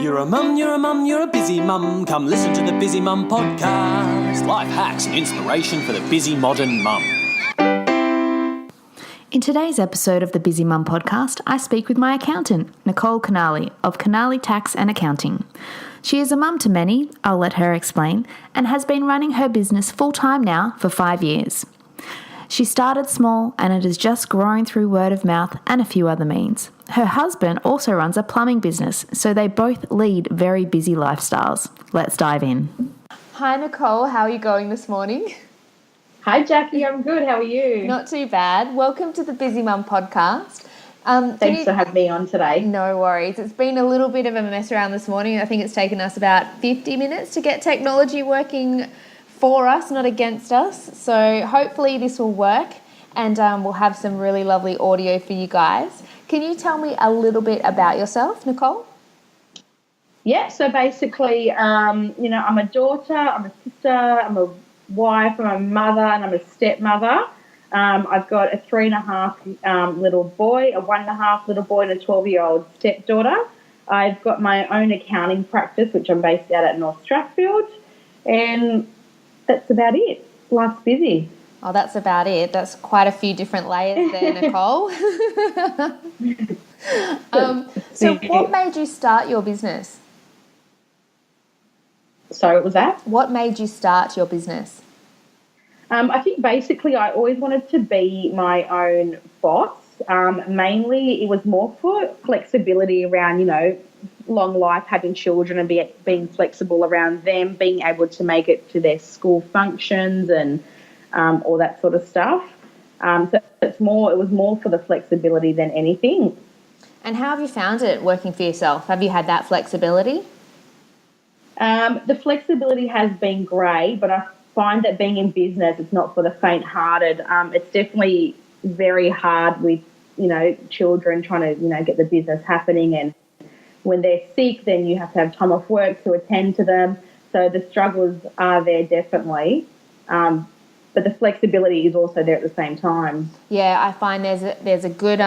You're a mum, you're a mum, you're a busy mum. Come listen to the Busy Mum podcast. Life hacks and inspiration for the busy modern mum. In today's episode of the Busy Mum podcast, I speak with my accountant, Nicole Canale of Canale Tax and Accounting. She is a mum to many, I'll let her explain, and has been running her business full-time now for 5 years. She started small and it is just growing through word of mouth and a few other means. Her husband also runs a plumbing business, so they both lead very busy lifestyles. Let's dive in. Hi Nicole, how are you going this morning? Hi Jackie, I'm good. How are you? Not too bad. Welcome to the Busy Mum podcast. Thanks for having me on today. No worries. It's been a little bit of a mess around this morning. I think it's taken us about 50 minutes to get technology working for us, not against us. So hopefully this will work and we'll have some really lovely audio for you guys. Can you tell me a little bit about yourself, Nicole? Yeah, so basically, I'm a daughter, I'm a sister, I'm a wife, I'm a mother, and I'm a stepmother. I've got a 3.5 little boy, a 1.5 little boy, and a 12-year-old stepdaughter. I've got my own accounting practice, which I'm based out at North Strathfield, and that's about it. Life's busy. Oh, that's about it. That's quite a few different layers there, Nicole. So what made you start your business? Sorry, what was that? What made you start your business? I think basically I always wanted to be my own boss. Mainly it was more for flexibility around, long life, having children and being flexible around them, being able to make it to their school functions and all that sort of stuff. So it was more for the flexibility than anything. And how have you found it working for yourself? Have you had that flexibility? The flexibility has been great, but I find that being in business, it's not for the faint-hearted. It's definitely very hard with, children trying to, get the business happening, and when they're sick, then you have to have time off work to attend to them. So the struggles are there definitely, but the flexibility is also there at the same time. Yeah, I find there's a good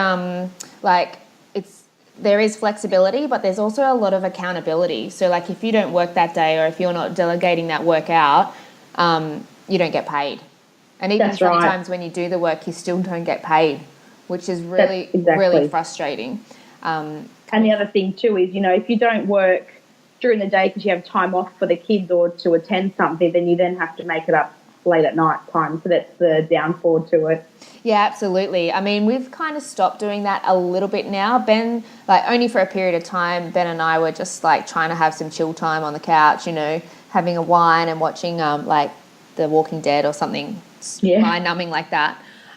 there is flexibility, but there's also a lot of accountability. So like if you don't work that day or if you're not delegating that work out, you don't get paid. And even sometimes when you do the work, you still don't get paid, which is really frustrating. And the other thing too is, if you don't work during the day because you have time off for the kids or to attend something, then you then have to make it up late at night time. So that's the downfall to it. Yeah, absolutely. I mean, we've kind of stopped doing that a little bit now. Ben, only for a period of time, Ben and I were just trying to have some chill time on the couch, having a wine and watching The Walking Dead or something mind-numbing like that.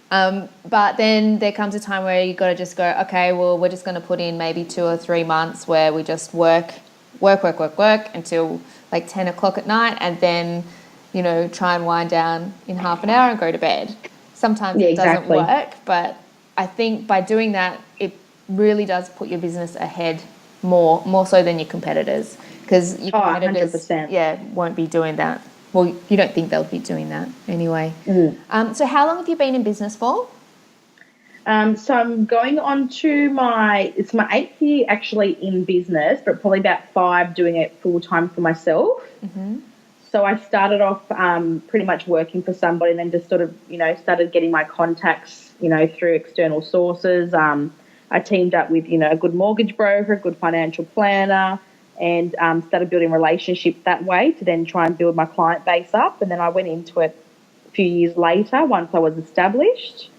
But then there comes a time where you got to just go, okay, well, we're just going to put in maybe 2 or 3 months where we just work until 10 o'clock at night, and then, try and wind down in half an hour and go to bed. Sometimes it doesn't work, but I think by doing that, it really does put your business ahead more so than your competitors, because your competitors 100%. Won't be doing that. Well, you don't think they'll be doing that anyway. So how long have you been in business for? So I'm going on to it's my 8th year actually in business, but probably about 5 doing it full time for myself. Mm-hmm. So I started off pretty much working for somebody, and then just sort of, started getting my contacts, through external sources. I teamed up with, a good mortgage broker, a good financial planner, and started building relationships that way to then try and build my client base up. And then I went into it a few years later once I was established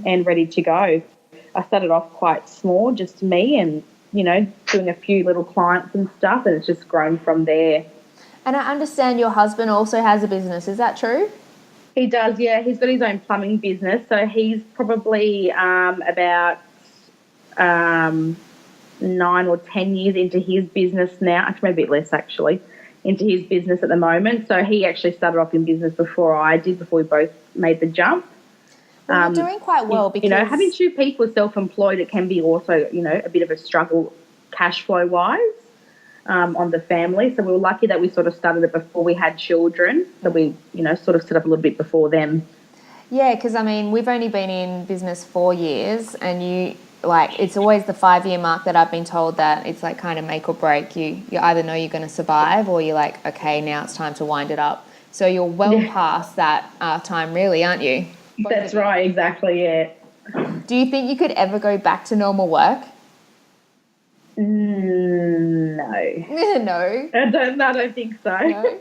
and ready to go. I started off quite small, just me and, doing a few little clients and stuff, and it's just grown from there. And I understand your husband also has a business. Is that true? He does, yeah. He's got his own plumbing business. So he's probably about 9 or 10 years into his business now. Actually, maybe a bit less, actually, into his business at the moment. So he actually started off in business before I did, before we both made the jump. Well, you're doing quite well because... having 2 people self-employed, it can be also, a bit of a struggle cash flow-wise. On the family. So we were lucky that we sort of started it before we had children. So we, sort of set up a little bit before them. Yeah, because, we've only been in business 4 years, and like it's always the 5-year mark that I've been told that it's like kind of make or break. You either know you're going to survive or you're like, okay, now it's time to wind it up. So you're well past that time, really, aren't you? That's right, exactly, yeah. Do you think you could ever go back to normal work? No. No. I don't think so. No?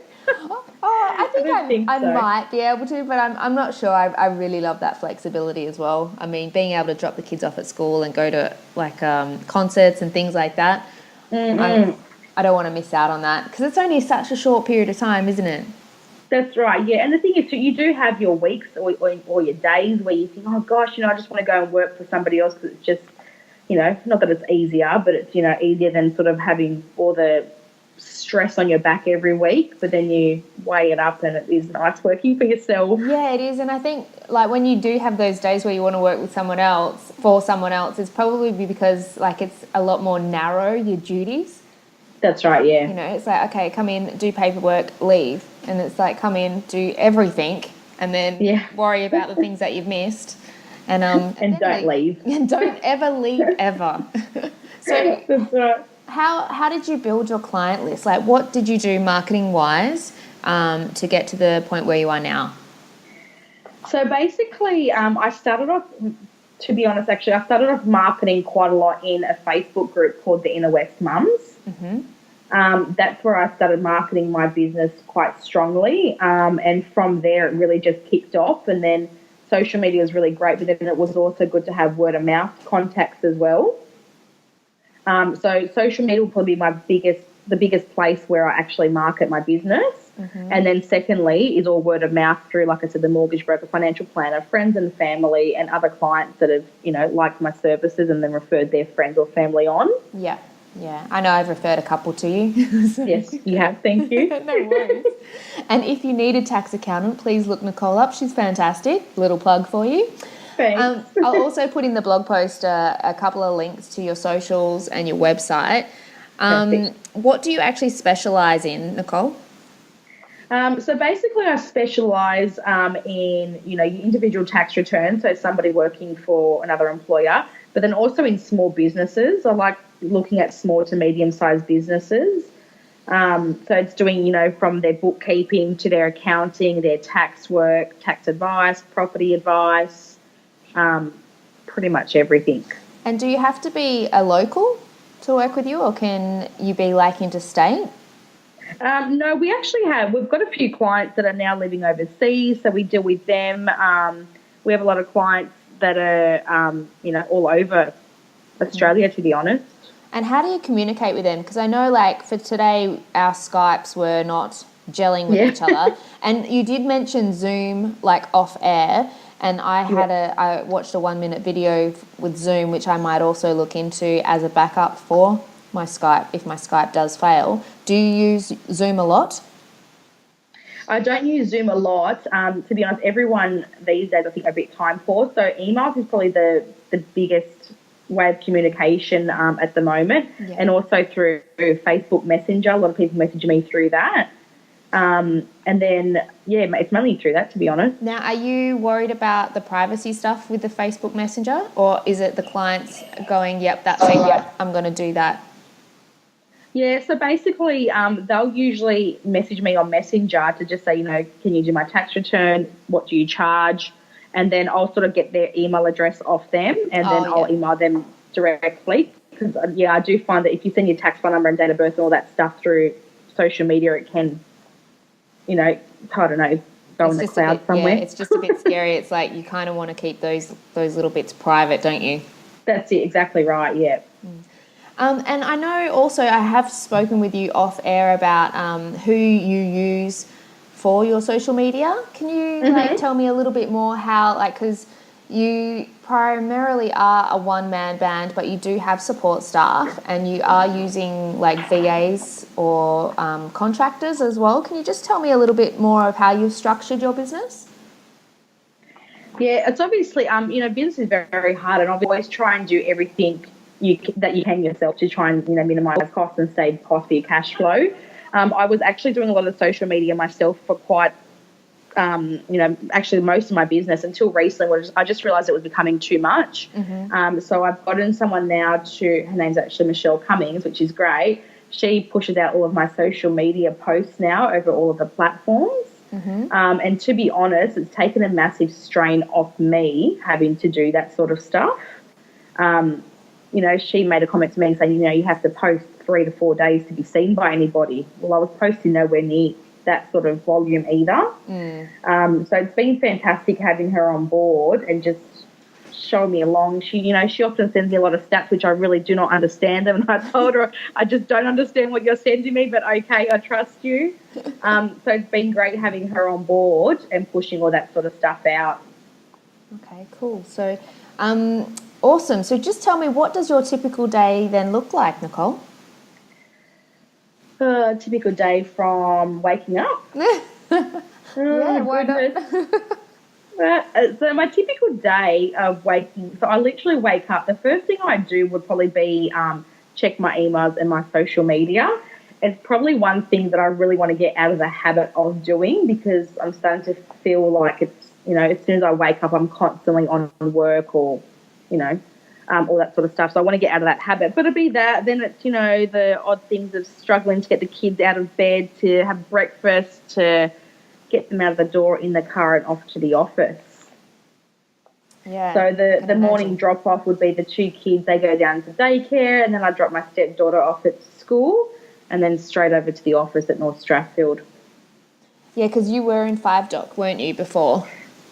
Oh, I think I so. might be able to, but I'm not sure. I really love that flexibility as well. I mean, being able to drop the kids off at school and go to like concerts and things like that. I don't want to miss out on that because it's only such a short period of time, isn't it? That's right, yeah. And the thing is, you do have your weeks or your days where you think, oh, gosh, I just want to go and work for somebody else because it's just, not that it's easier, but it's, easier than sort of having all the stress on your back every week. But then you weigh it up and it is nice working for yourself. Yeah, it is. And I think, like, when you do have those days where you want to work with someone else, for someone else, it's probably because, like, it's a lot more narrow, your duties. That's right, yeah. It's like, okay, come in, do paperwork, leave. And it's like, come in, do everything, and then worry about the things that you've missed. And don't leave. And don't ever leave, ever. So that's right. How did you build your client list? Like, what did you do marketing-wise to get to the point where you are now? So basically, I started off, to be honest, actually, I started off marketing quite a lot in a Facebook group called the Inner West Mums. Mm-hmm. That's where I started marketing my business quite strongly. And from there, it really just kicked off. And then social media was really great, but then it was also good to have word of mouth contacts as well. So social media will probably be the biggest place where I actually market my business. Mm-hmm. And then secondly is all word of mouth through, like I said, the mortgage broker, financial planner, friends and family, and other clients that have, liked my services and then referred their friends or family on. Yeah. Yeah, I know I've referred a couple to you. Yes, you have. Thank you. No worries. And if you need a tax accountant, please look Nicole up. She's fantastic. Little plug for you. Thanks. I'll also put in the blog post a couple of links to your socials and your website. What do you actually specialise in, Nicole? So basically I specialise in, your individual tax returns, so somebody working for another employer, but then also in small businesses. I like looking at small to medium-sized businesses. So it's doing, from their bookkeeping to their accounting, their tax work, tax advice, property advice, pretty much everything. And do you have to be a local to work with you, or can you be like interstate? No, we've got a few clients that are now living overseas, so we deal with them. We have a lot of clients that are, all over Australia, to be honest. And how do you communicate with them? Because I know, like, for today, our Skypes were not gelling with each other. And you did mention Zoom, like, off air. And I watched a 1-minute video with Zoom, which I might also look into as a backup for my Skype, if my Skype does fail. Do you use Zoom a lot? I don't use Zoom a lot. To be honest, everyone these days, I think, are a bit time poor. So emails is probably the biggest way of communication at the moment, and also through Facebook Messenger. A lot of people message me through that. And then, it's mainly through that, to be honest. Now, are you worried about the privacy stuff with the Facebook Messenger, or is it the clients going, yep, that's all right, I'm going to do that? Yeah, so basically they'll usually message me on Messenger to just say, can you do my tax return? What do you charge? And then I'll sort of get their email address off them, and then I'll email them directly. Because, I do find that if you send your tax file number and date of birth and all that stuff through social media, it can, I don't know, go in the cloud somewhere. Yeah, it's just a bit scary. It's like you kind of want to keep those little bits private, don't you? That's it, exactly right, yeah. And I know also I have spoken with you off air about who you use for your social media. Can you tell me a little bit more how, because you primarily are a one-man band, but you do have support staff and you are using VAs or contractors as well. Can you just tell me a little bit more of how you've structured your business? Yeah, it's obviously, business is very, very hard, and I always try and do everything that you can yourself to try and, minimise costs and save costs for your cash flow. I was actually doing a lot of social media myself for quite actually most of my business until recently. I just realised it was becoming too much. So I've gotten someone now her name's actually Michelle Cummings, which is great. She pushes out all of my social media posts now over all of the platforms. And to be honest, it's taken a massive strain off me having to do that sort of stuff. She made a comment to me saying, you have to post 3 to 4 days to be seen by anybody. Well, I was posting nowhere near that sort of volume either. So it's been fantastic having her on board and just show me along. She often sends me a lot of stats which I really do not understand them, and I told her I just don't understand what you're sending me, but okay, I trust you. So it's been great having her on board and pushing all that sort of stuff out. Okay, cool. So awesome. So just tell me, what does your typical day then look like, Nicole? A typical day from waking up. Why not? So my typical day of waking, so I literally wake up. The first thing I do would probably be check my emails and my social media. It's probably one thing that I really want to get out of the habit of doing, because I'm starting to feel like it's, as soon as I wake up, I'm constantly on work or, all that sort of stuff. So I want to get out of that habit. But it'll be that. Then it's, the odd things of struggling to get the kids out of bed, to have breakfast, to get them out of the door in the car and off to the office. Yeah. So the morning drop off would be the 2 kids. They go down to daycare, and then I drop my stepdaughter off at school, and then straight over to the office at North Strathfield. Yeah, because you were in 5 Dock, weren't you, before?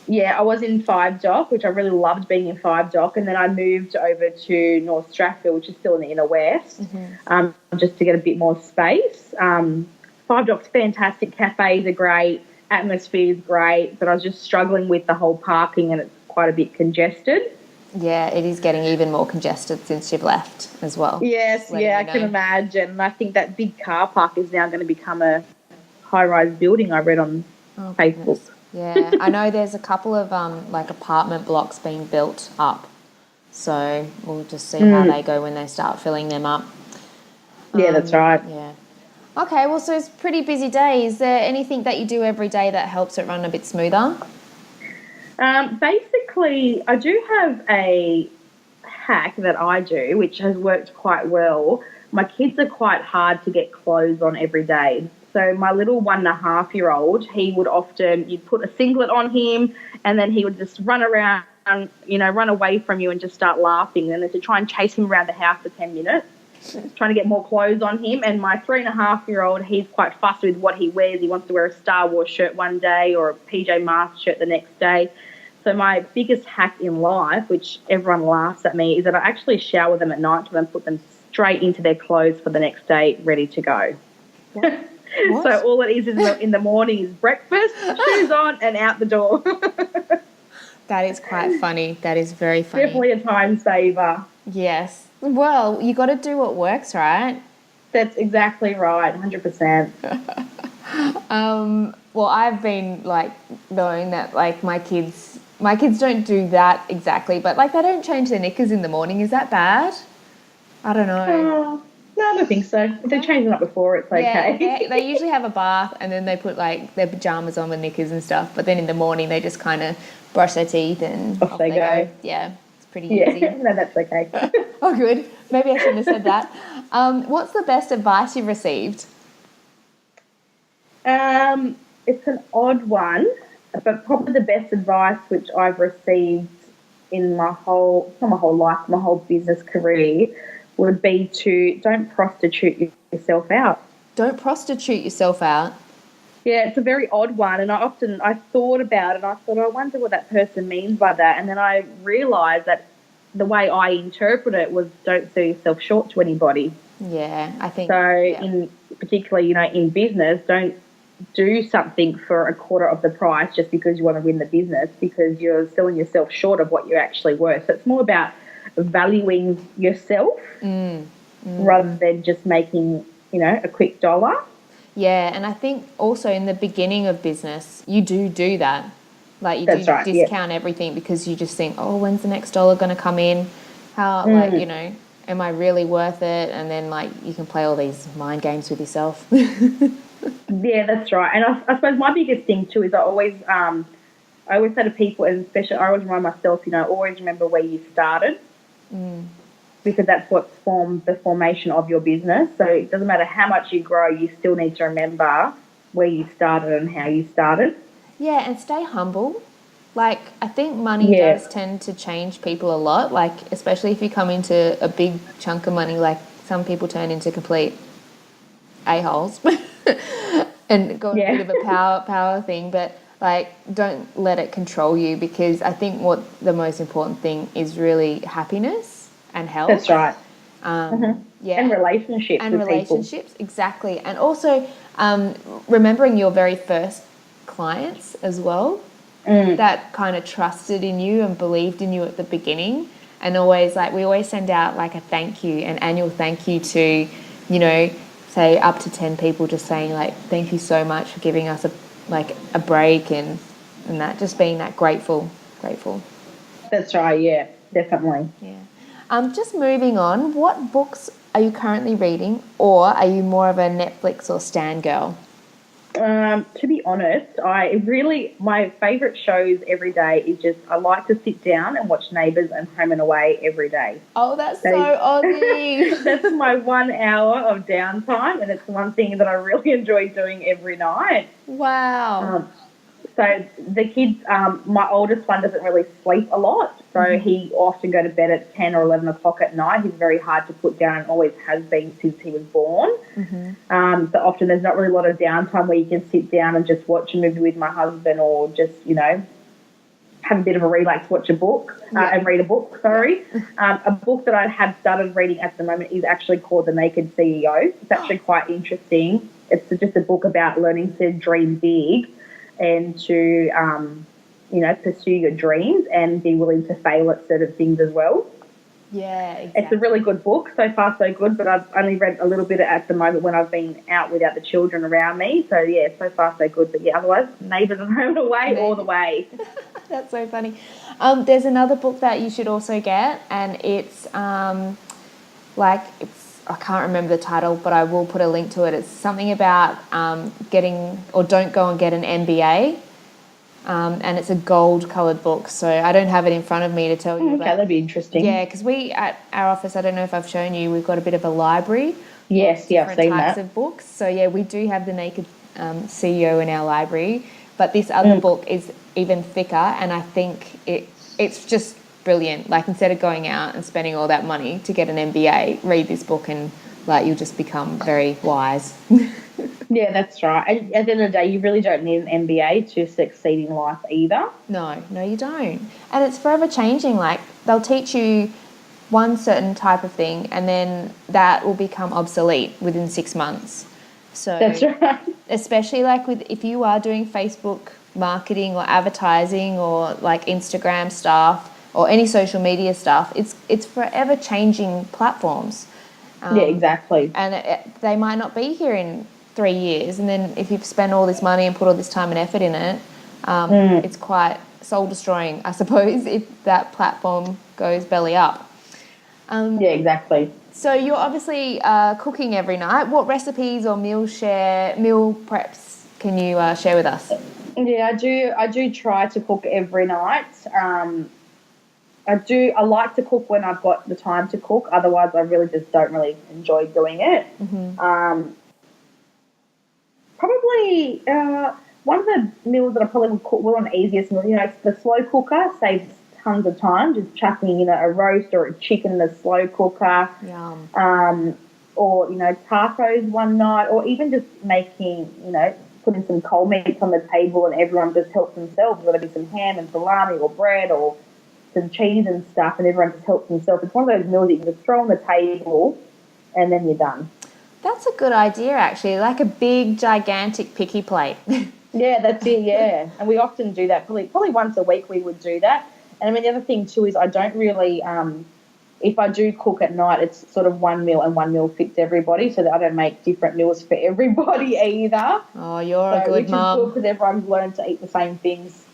Yeah, I was in 5 Dock, which I really loved being in 5 Dock, and then I moved over to North Strathfield, which is still in the inner west, just to get a bit more space. 5 Dock's fantastic. Cafes are great. Atmosphere is great, but I was just struggling with the whole parking, and it's quite a bit congested. Yeah, it is getting even more congested since you've left as well. Yes, I can imagine. And I think that big car park is now going to become a high-rise building, I read on Facebook. Goodness. Yeah, I know there's a couple of apartment blocks being built up, so we'll just see how they go when they start filling them up. Yeah, that's right. Yeah. Okay, well, so it's a pretty busy day. Is there anything that you do every day that helps it run a bit smoother? Basically, I do have a hack that I do, which has worked quite well. My kids are quite hard to get clothes on every day. So my little 1.5-year-old, he would often, you'd put a singlet on him, and then he would just run around, run away from you and just start laughing. And then to try and chase him around the house for 10 minutes. Trying to get more clothes on him. And my 3.5-year-old, he's quite fussy with what he wears. He wants to wear a Star Wars shirt one day or a PJ Masks shirt the next day. So my biggest hack in life, which everyone laughs at me, is that I actually shower them at night and then put them straight into their clothes for the next day, ready to go. What? So all it is in the morning is breakfast, shoes on, and out the door. That is quite funny. That is very funny. Definitely a time saver. Yes. Well, you got to do what works, right? That's exactly right, 100%. Well, I've been knowing that my kids don't do that exactly, but they don't change their knickers in the morning. Is that bad? I don't know. No, I don't think so. If they're changing up before, it's okay. Yeah, they usually have a bath and then they put their pajamas on with knickers and stuff, but then in the morning they just kind of brush their teeth and off they go. Yeah. Pretty easy. No, that's okay. Oh, good. Maybe I shouldn't have said that. What's the best advice you've received? It's an odd one, but probably the best advice which I've received in my whole life, my whole business career, would be to don't prostitute yourself out. Don't prostitute yourself out? Yeah, it's a very odd one, and I thought about it, and I thought, I wonder what that person means by that, and then I realised that the way I interpret it was don't sell yourself short to anybody. Yeah, I think so. Yeah. In particularly, in business, don't do something for a quarter of the price just because you want to win the business, because you're selling yourself short of what you're actually worth. So it's more about valuing yourself rather than just making a quick dollar. Yeah, and I think also in the beginning of business, you do that. You That's do right, discount everything because you just think, oh, when's the next dollar going to come in? How, am I really worth it? And then like you can play all these mind games with yourself. Yeah, that's right. And I suppose my biggest thing too is I always say to people, and especially I always remind myself, always remember where you started, because that's what's formed the formation of your business. So it doesn't matter how much you grow, you still need to remember where you started and how you started. Yeah, and stay humble. Like, I think money does tend to change people a lot, like, especially if you come into a big chunk of money, like some people turn into complete a-holes and go a bit of a power thing, but like, don't let it control you, because I think what the most important thing is really happiness and health. That's right. Yeah. And relationships And with relationships, exactly. And also remembering your very first clients as well, that kind of trusted in you and believed in you at the beginning. And always, like, we always send out like a thank you, an annual thank you to, say up to 10 people, just saying like, thank you so much for giving us a break, and that, just being that grateful. That's right, yeah, definitely. Yeah. Just moving on, what books are you reading, or are you more of a Netflix or Stan girl? To be honest, my favourite shows every day is just, I like to sit down and watch Neighbours and Home and Away every day. Oh, that's so Aussie. That's my 1 hour of downtime, and it's one thing that I really enjoy doing every night. Wow. So the kids, my oldest one doesn't really sleep a lot, so he often go to bed at 10 or 11 o'clock at night. He's very hard to put down and always has been since he was born. So often there's not really a lot of downtime where you can sit down and just watch a movie with my husband, or just, have a bit of a relax, watch a book and read a book, sorry. A book that I have started reading at the moment is actually called The Naked CEO. It's actually quite interesting. It's just a book about learning to dream big and to, pursue your dreams and be willing to fail at certain things as well. Yeah, exactly. It's a really good book. So far, so good, but I've only read a little bit at the moment when I've been out without the children around me. So, yeah, so far, so good. But, yeah, otherwise, Neighbours and Home and Away all the way. That's so funny. There's another book that you should also get, and it's, I can't remember the title, but I will put a link to it. It's something about don't go and get an MBA. And it's a gold-coloured book, so I don't have it in front of me to tell you. Okay, that'd be interesting. Yeah, because we, at our office, I don't know if I've shown you, we've got a bit of a library. Yes, yeah, I've seen that. Different types of books. So, yeah, we do have The Naked CEO in our library, but this other book is even thicker, and I think it's just brilliant. Like, instead of going out and spending all that money to get an MBA, read this book and, like, you'll just become very wise. Yeah, that's right. And at the end of the day, you really don't need an MBA to succeed in life either. No, you don't. And it's forever changing. Like, they'll teach you one certain type of thing, and then that will become obsolete within 6 months. So that's right. Especially like if you are doing Facebook marketing or advertising or like Instagram stuff or any social media stuff, it's forever changing platforms. Yeah, exactly. And they might not be here in 3 years, and then if you've spent all this money and put all this time and effort in it, it's quite soul destroying, I suppose, if that platform goes belly up. Yeah, exactly. So you're obviously cooking every night. What recipes or meal preps can you share with us? Yeah, I do try to cook every night. I like to cook when I've got the time to cook. Otherwise, I really just don't really enjoy doing it. Probably one of the meals that I probably would cook on the easiest meal, the slow cooker saves tons of time, just chucking in a roast or a chicken in the slow cooker. Yum. Or, tacos one night, or even just making, putting some cold meats on the table and everyone just helps themselves, whether it be some ham and salami or bread or some cheese and stuff, and everyone just helps themselves. It's one of those meals that you can just throw on the table and then you're done. That's a good idea, actually, like a big, gigantic picky plate. Yeah, that's it, yeah. And we often do that. Probably once a week we would do that. And I mean, the other thing too is I don't really, if I do cook at night, it's sort of one meal and one meal fits everybody, so that I don't make different meals for everybody either. Oh, you're a good mum. Which is good because everyone's learned to eat the same things.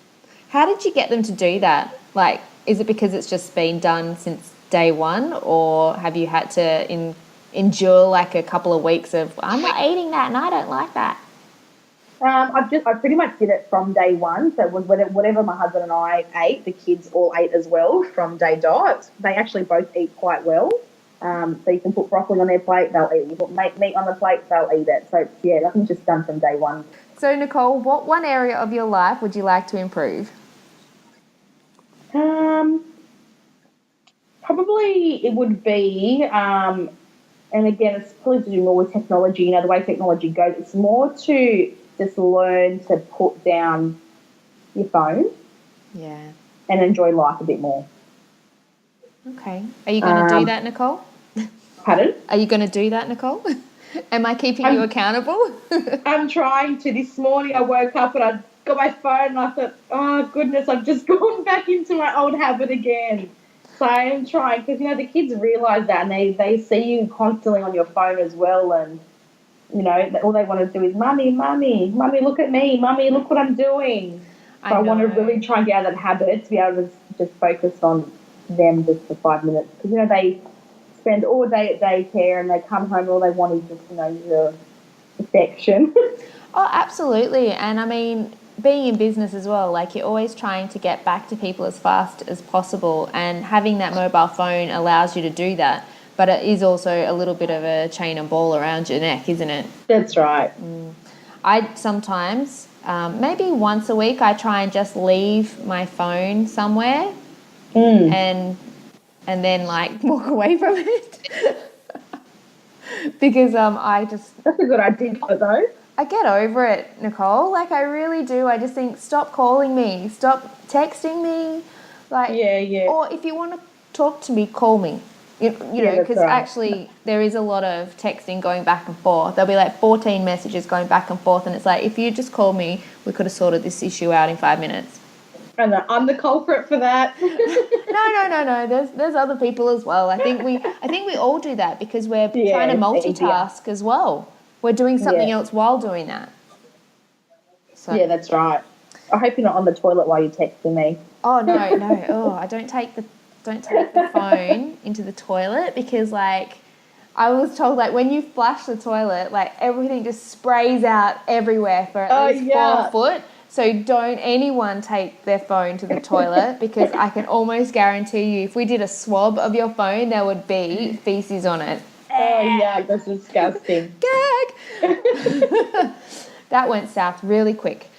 How did you get them to do that? Like, is it because it's just been done since day one, or have you had to endure like a couple of weeks of I'm not eating that and I don't like that? I pretty much did it from day one. So it was whatever my husband and I ate, the kids all ate as well from day dot. They actually both eat quite well. So you can put broccoli on their plate, they'll eat it. You put meat on the plate, they'll eat it. So yeah, nothing's just done from day one. So Nicole, what one area of your life would you like to improve? Probably it would be, and again, it's probably to do more with technology. You know, the way technology goes, it's more to just learn to put down your phone, Yeah. and enjoy life a bit more. Okay. Are you going to do that, Nicole? Pardon? Are you going to do that, Nicole? Am I keeping you accountable? I'm trying to. This morning I woke up and I got my phone and I thought, oh, goodness, I've just gone back into my old habit again. So I am trying because, you know, the kids realise that and they see you constantly on your phone as well, and, you know, all they want to do is, Mummy, look at me, Mummy, look what I'm doing. So I want to really try and get out of that habit to be able to just focus on them just for 5 minutes. Because, you know, they spend all day at daycare and they come home and all they want is just, you know, your affection. Oh, absolutely. And I mean, being in business as well, like you're always trying to get back to people as fast as possible, and having that mobile phone allows you to do that. But it is also a little bit of a chain and ball around your neck, isn't it? That's right. I sometimes, maybe once a week, I try and just leave my phone somewhere and then like walk away from it. Because That's a good idea, though. I get over it, Nicole. Like, I really do. I just think, stop calling me, stop texting me. Like, Yeah. Or if you want to talk to me, call me. You know, because actually there is a lot of texting going back and forth. There'll be like 14 messages going back and forth, and it's like, if you just called me, we could have sorted this issue out in 5 minutes. And I'm the culprit for that. No. There's other people as well. I think we all do that because we're trying to multitask as well. We're doing something else while doing that. So. Yeah, that's right. I hope you're not on the toilet while you're texting me. Oh no. Oh, I don't take the phone into the toilet because, like, I was told, like, when you flush the toilet, like, everything just sprays out everywhere for at least 4 foot. So don't anyone take their phone to the toilet because I can almost guarantee you, if we did a swab of your phone, there would be feces on it. Oh, yeah, that's disgusting. Gag! That went south really quick.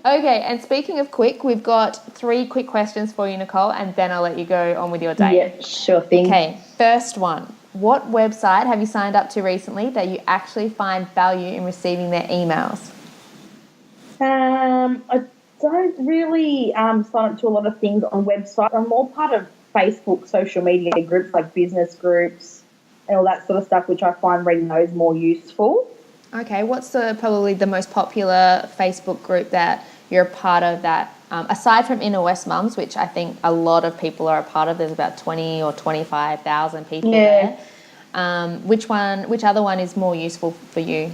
Okay, and speaking of quick, we've got 3 quick questions for you, Nicole, and then I'll let you go on with your day. Yeah, sure thing. Okay, first one. What website have you signed up to recently that you actually find value in receiving their emails? I don't really sign up to a lot of things on websites. I'm more part of Facebook social media groups like business groups and all that sort of stuff, which I find reading those more useful. Okay, what's probably the most popular Facebook group that you're a part of that, aside from Inner West Mums, which I think a lot of people are a part of, there's about 20 or 25,000 people there. Which other one is more useful for you?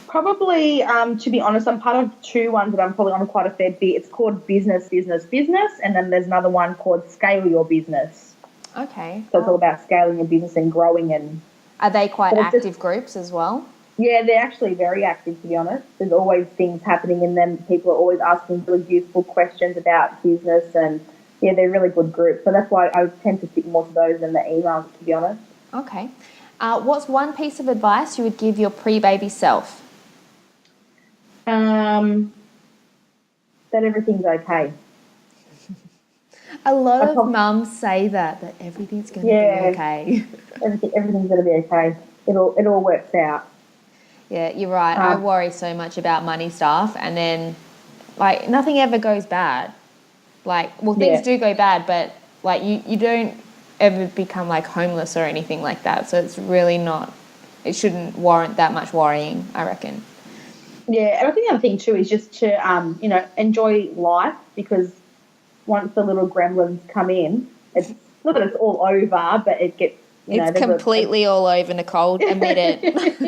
Probably, to be honest, I'm part of 2 ones that I'm probably on quite a fair bit. It's called Business, and then there's another one called Scale Your Business. Okay. So it's all about scaling your business and growing. And are they quite active groups as well? Yeah, they're actually very active, to be honest. There's always things happening in them. People are always asking really useful questions about business, and, yeah, they're really good groups. So that's why I tend to stick more to those than the emails, to be honest. Okay. What's one piece of advice you would give your pre-baby self? That everything's okay. A lot of mums say that everything's going to be okay. Everything's going to be okay. It all works out. Yeah, you're right. I worry so much about money stuff, and then, like, nothing ever goes bad. Like, well, things do go bad, but, like, you don't ever become, like, homeless or anything like that. So it's really not, it shouldn't warrant that much worrying, I reckon. Yeah, and I think the other thing too is just to, enjoy life, because once the little gremlins come in, it's not that it's all over, but it gets, it's completely all over, Nicole, admit it.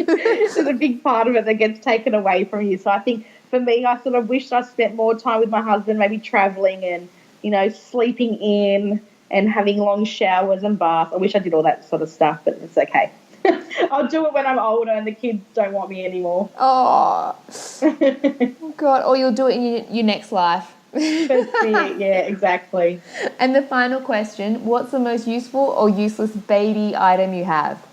There's a big part of it that gets taken away from you. So I think for me, I sort of wish I spent more time with my husband, maybe travelling and, sleeping in, and having long showers and baths. I wish I did all that sort of stuff, but it's okay. I'll do it when I'm older and the kids don't want me anymore. Oh, God. Or you'll do it in your next life. That's it. Yeah, exactly. And the final question, what's the most useful or useless baby item you have?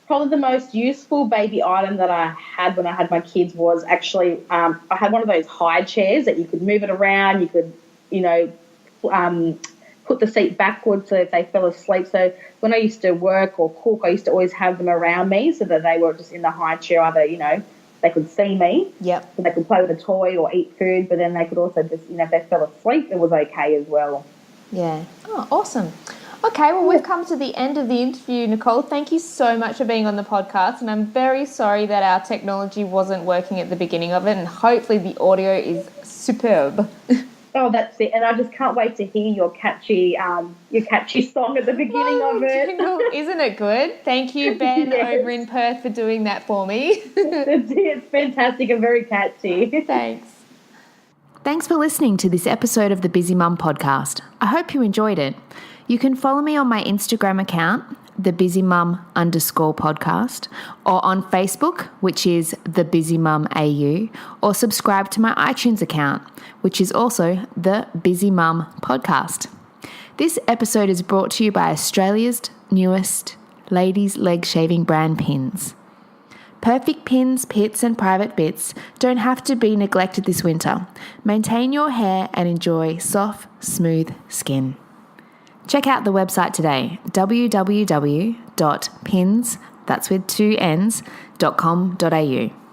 Probably the most useful baby item that I had when I had my kids was actually I had one of those high chairs that you could move it around. You could, put the seat backwards so if they fell asleep. So when I used to work or cook, I used to always have them around me so that they were just in the high chair, either, they could see me. Yep. So they could play with a toy or eat food, but then they could also just, if they fell asleep, it was okay as well. Yeah. Oh, awesome. Okay, well, we've come to the end of the interview, Nicole. Thank you so much for being on the podcast, and I'm very sorry that our technology wasn't working at the beginning of it, and hopefully the audio is superb. Oh, that's it. And I just can't wait to hear your catchy song at the beginning of it. Isn't it good? Thank you, Ben, Yes. over in Perth, for doing that for me. It's fantastic and very catchy. Thanks. Thanks for listening to this episode of the Busy Mum podcast. I hope you enjoyed it. You can follow me on my Instagram account, thebusymum_podcast, or on Facebook, which is The Busy Mum AU, or subscribe to my iTunes account, which is also The Busy Mum Podcast. This episode is brought to you by Australia's newest ladies' leg shaving brand Pins. Perfect pins, pits and private bits don't have to be neglected this winter. Maintain your hair and enjoy soft, smooth skin. Check out the website today, www.pins.com.au.